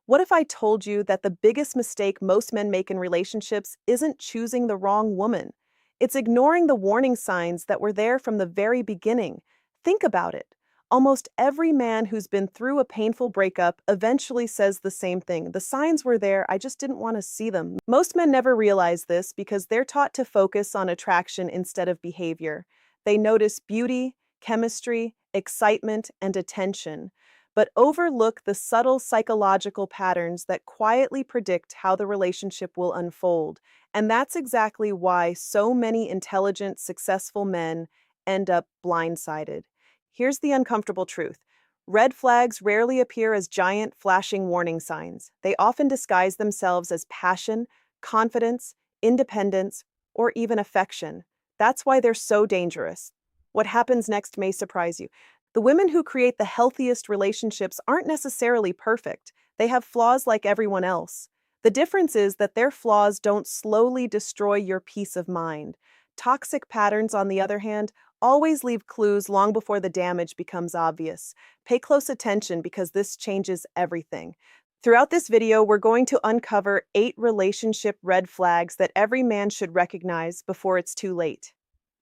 What if I told you that the biggest mistake most men make in relationships isn't choosing the wrong woman? It's ignoring the warning signs that were there from the very beginning. Think about it. Almost every man who's been through a painful breakup eventually says the same thing. The signs were there, I just didn't want to see them. Most men never realize this because they're taught to focus on attraction instead of behavior. They notice beauty, chemistry, excitement, and attention, but overlook the subtle psychological patterns that quietly predict how the relationship will unfold. And that's exactly why so many intelligent, successful men end up blindsided. Here's the uncomfortable truth. Red flags rarely appear as giant, flashing warning signs. They often disguise themselves as passion, confidence, independence, or even affection. That's why they're so dangerous. What happens next may surprise you. The women who create the healthiest relationships aren't necessarily perfect. They have flaws like everyone else. The difference is that their flaws don't slowly destroy your peace of mind. Toxic patterns, on the other hand, always leave clues long before the damage becomes obvious. Pay close attention because this changes everything. Throughout this video, we're going to uncover 8 relationship red flags that every man should recognize before it's too late.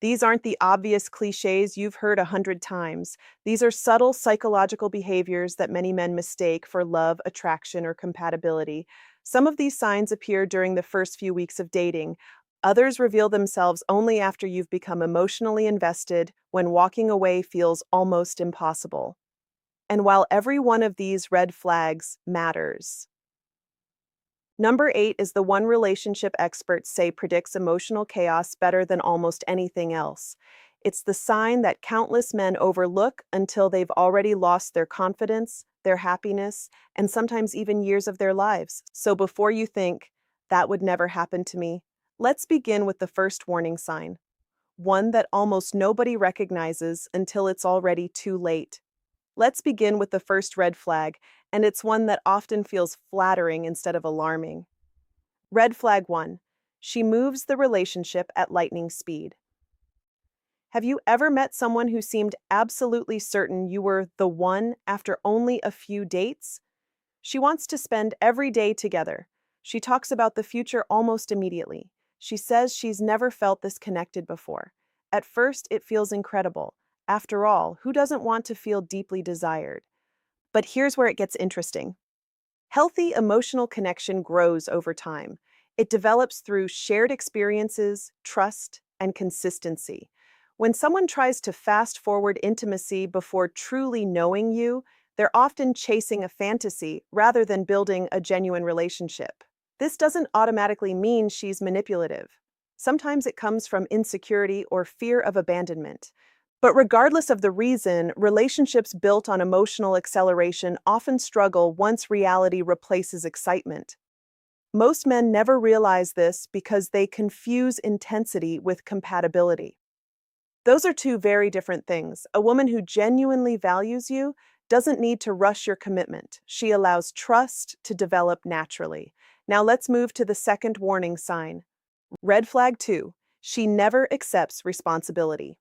These aren't the obvious cliches you've heard 100 times. These are subtle psychological behaviors that many men mistake for love, attraction, or compatibility. Some of these signs appear during the first few weeks of dating. Others reveal themselves only after you've become emotionally invested, when walking away feels almost impossible. And while every one of these red flags matters, Number 8 is the one relationship experts say predicts emotional chaos better than almost anything else. It's the sign that countless men overlook until they've already lost their confidence, their happiness, and sometimes even years of their lives. So before you think, that would never happen to me, let's begin with the first warning sign, one that almost nobody recognizes until it's already too late. Let's begin with the first red flag, and it's one that often feels flattering instead of alarming. Red flag 1. She moves the relationship at lightning speed. Have you ever met someone who seemed absolutely certain you were the one after only a few dates? She wants to spend every day together. She talks about the future almost immediately. She says she's never felt this connected before. At first, it feels incredible. After all, who doesn't want to feel deeply desired? But here's where it gets interesting. Healthy emotional connection grows over time. It develops through shared experiences, trust, and consistency. When someone tries to fast forward intimacy before truly knowing you, they're often chasing a fantasy rather than building a genuine relationship. This doesn't automatically mean she's manipulative. Sometimes it comes from insecurity or fear of abandonment. But regardless of the reason, relationships built on emotional acceleration often struggle once reality replaces excitement. Most men never realize this because they confuse intensity with compatibility. Those are two very different things. A woman who genuinely values you doesn't need to rush your commitment. She allows trust to develop naturally. Now let's move to the second warning sign. Red flag 2. She never accepts responsibility.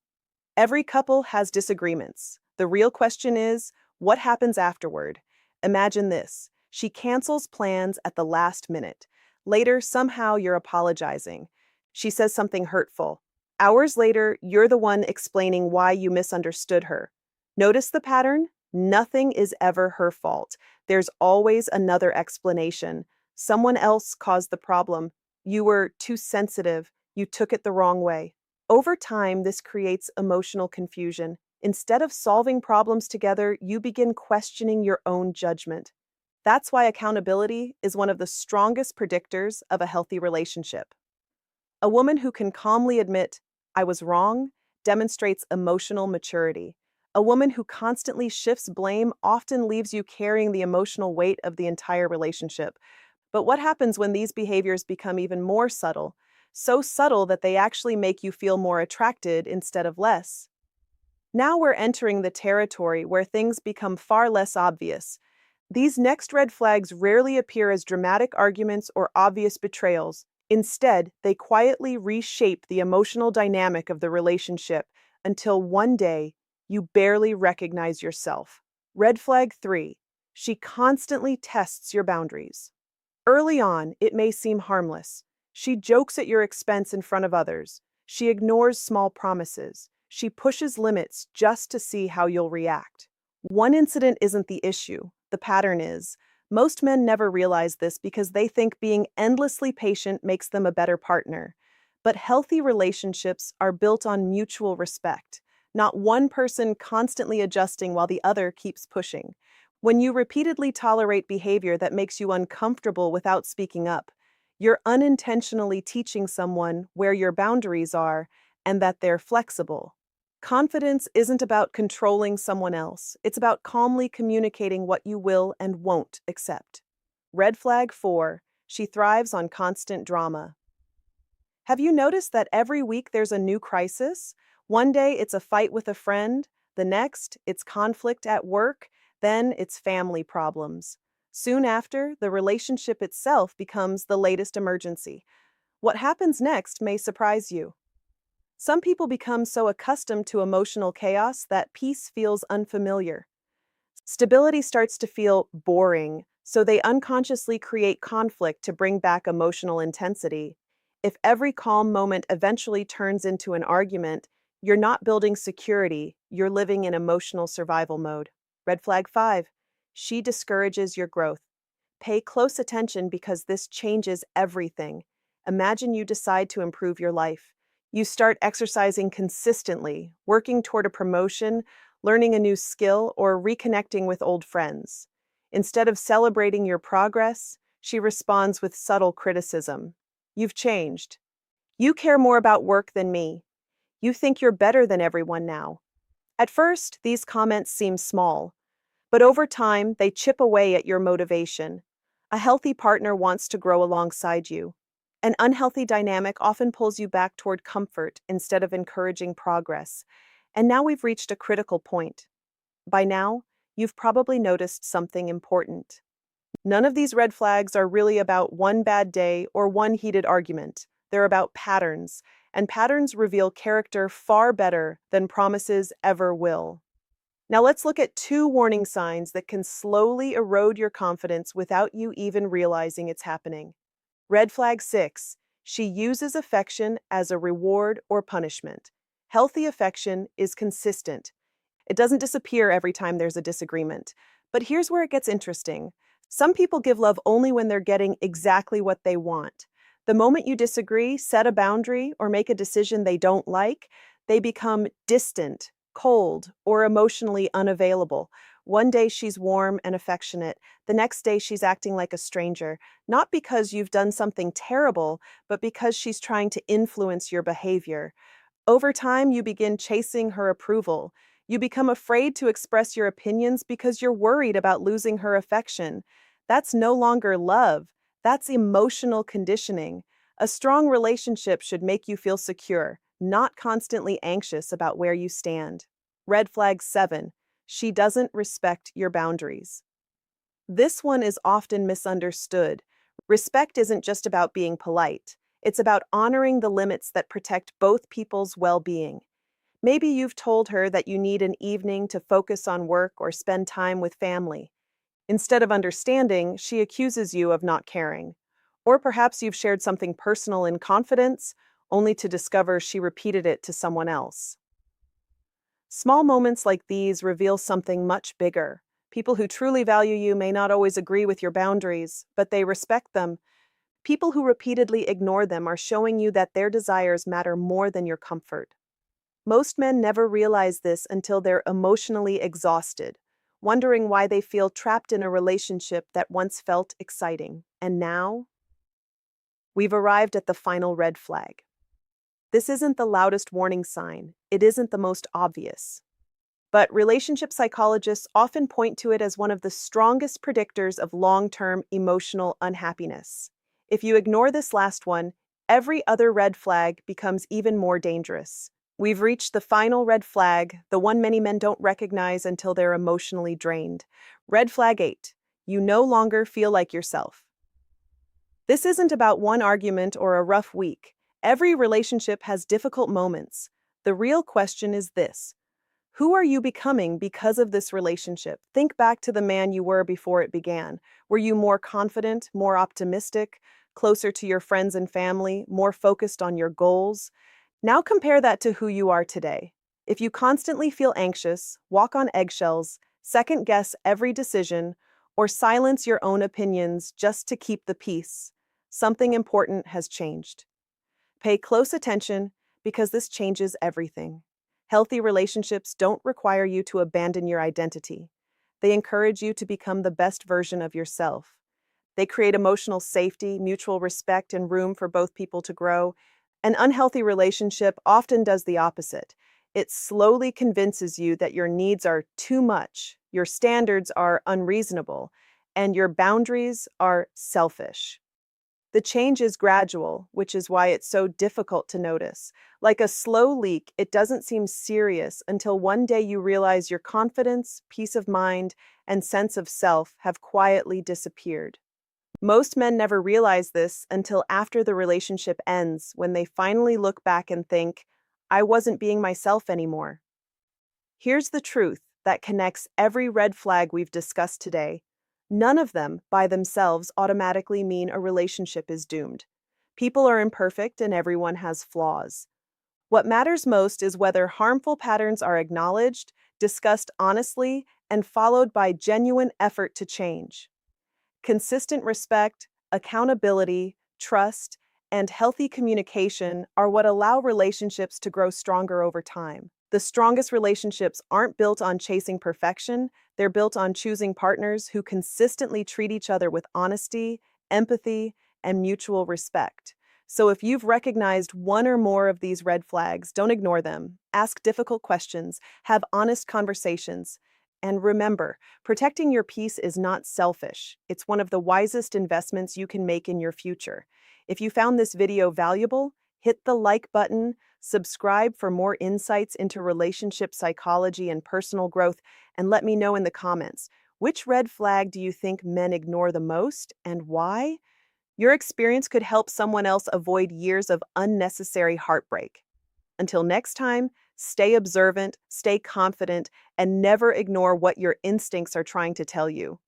Every couple has disagreements. The real question is, what happens afterward? Imagine this. She cancels plans at the last minute. Later, somehow you're apologizing. She says something hurtful. Hours later, you're the one explaining why you misunderstood her. Notice the pattern? Nothing is ever her fault. There's always another explanation. Someone else caused the problem. You were too sensitive. You took it the wrong way. Over time, this creates emotional confusion. Instead of solving problems together, you begin questioning your own judgment. That's why accountability is one of the strongest predictors of a healthy relationship. A woman who can calmly admit, "I was wrong," demonstrates emotional maturity. A woman who constantly shifts blame often leaves you carrying the emotional weight of the entire relationship. But what happens when these behaviors become even more subtle? So subtle that they actually make you feel more attracted instead of less. Now we're entering the territory where things become far less obvious. These next red flags rarely appear as dramatic arguments or obvious betrayals. Instead, they quietly reshape the emotional dynamic of the relationship until one day you barely recognize yourself. Red flag 3. She constantly tests your boundaries. Early on, it may seem harmless. She jokes at your expense in front of others. She ignores small promises. She pushes limits just to see how you'll react. One incident isn't the issue, the pattern is. Most men never realize this because they think being endlessly patient makes them a better partner. But healthy relationships are built on mutual respect, not one person constantly adjusting while the other keeps pushing. When you repeatedly tolerate behavior that makes you uncomfortable without speaking up, you're unintentionally teaching someone where your boundaries are and that they're flexible. Confidence isn't about controlling someone else, it's about calmly communicating what you will and won't accept. Red flag 4. She thrives on constant drama. Have you noticed that every week there's a new crisis? One day it's a fight with a friend, the next it's conflict at work, then it's family problems. Soon after, the relationship itself becomes the latest emergency. What happens next may surprise you. Some people become so accustomed to emotional chaos that peace feels unfamiliar. Stability starts to feel boring, so they unconsciously create conflict to bring back emotional intensity. If every calm moment eventually turns into an argument, you're not building security, you're living in emotional survival mode. Red flag 5. She discourages your growth. Pay close attention because this changes everything. Imagine you decide to improve your life. You start exercising consistently, working toward a promotion, learning a new skill, or reconnecting with old friends. Instead of celebrating your progress, she responds with subtle criticism. You've changed. You care more about work than me. You think you're better than everyone now. At first, these comments seem small, but over time, they chip away at your motivation. A healthy partner wants to grow alongside you. An unhealthy dynamic often pulls you back toward comfort instead of encouraging progress. And now we've reached a critical point. By now, you've probably noticed something important. None of these red flags are really about one bad day or one heated argument. They're about patterns, and patterns reveal character far better than promises ever will. Now let's look at 2 warning signs that can slowly erode your confidence without you even realizing it's happening. Red flag 6. She uses affection as a reward or punishment. Healthy affection is consistent. It doesn't disappear every time there's a disagreement. But here's where it gets interesting. Some people give love only when they're getting exactly what they want. The moment you disagree, set a boundary, or make a decision they don't like, they become distant, cold, or emotionally unavailable. One day she's warm and affectionate. The next day she's acting like a stranger, not because you've done something terrible, but because she's trying to influence your behavior. Over time, you begin chasing her approval. You become afraid to express your opinions because you're worried about losing her affection. That's no longer love. That's emotional conditioning. A strong relationship should make you feel secure, not constantly anxious about where you stand. Red flag 7. She doesn't respect your boundaries. This one is often misunderstood. Respect isn't just about being polite. It's about honoring the limits that protect both people's well-being. Maybe you've told her that you need an evening to focus on work or spend time with family. Instead of understanding, she accuses you of not caring. Or perhaps you've shared something personal in confidence, only to discover she repeated it to someone else. Small moments like these reveal something much bigger. People who truly value you may not always agree with your boundaries, but they respect them. People who repeatedly ignore them are showing you that their desires matter more than your comfort. Most men never realize this until they're emotionally exhausted, wondering why they feel trapped in a relationship that once felt exciting. And now, we've arrived at the final red flag. This isn't the loudest warning sign, it isn't the most obvious. But relationship psychologists often point to it as one of the strongest predictors of long-term emotional unhappiness. If you ignore this last one, every other red flag becomes even more dangerous. We've reached the final red flag, the one many men don't recognize until they're emotionally drained. Red flag 8. You no longer feel like yourself. This isn't about one argument or a rough week. Every relationship has difficult moments. The real question is this: Who are you becoming because of this relationship? Think back to the man you were before it began. Were you more confident, more optimistic, closer to your friends and family, more focused on your goals? Now compare that to who you are today. If you constantly feel anxious, walk on eggshells, second guess every decision, or silence your own opinions just to keep the peace, something important has changed. Pay close attention because this changes everything. Healthy relationships don't require you to abandon your identity. They encourage you to become the best version of yourself. They create emotional safety, mutual respect, and room for both people to grow. An unhealthy relationship often does the opposite. It slowly convinces you that your needs are too much, your standards are unreasonable, and your boundaries are selfish. The change is gradual, which is why it's so difficult to notice. Like a slow leak, it doesn't seem serious until one day you realize your confidence, peace of mind, and sense of self have quietly disappeared. Most men never realize this until after the relationship ends, when they finally look back and think, I wasn't being myself anymore. Here's the truth that connects every red flag we've discussed today. None of them, by themselves, automatically mean a relationship is doomed. People are imperfect and everyone has flaws. What matters most is whether harmful patterns are acknowledged, discussed honestly, and followed by genuine effort to change. Consistent respect, accountability, trust, and healthy communication are what allow relationships to grow stronger over time. The strongest relationships aren't built on chasing perfection, they're built on choosing partners who consistently treat each other with honesty, empathy, and mutual respect. So if you've recognized one or more of these red flags, don't ignore them. Ask difficult questions, have honest conversations, and remember, protecting your peace is not selfish. It's one of the wisest investments you can make in your future. If you found this video valuable, hit the like button, subscribe for more insights into relationship psychology and personal growth, and let me know in the comments, which red flag do you think men ignore the most and why? Your experience could help someone else avoid years of unnecessary heartbreak. Until next time, stay observant, stay confident, and never ignore what your instincts are trying to tell you.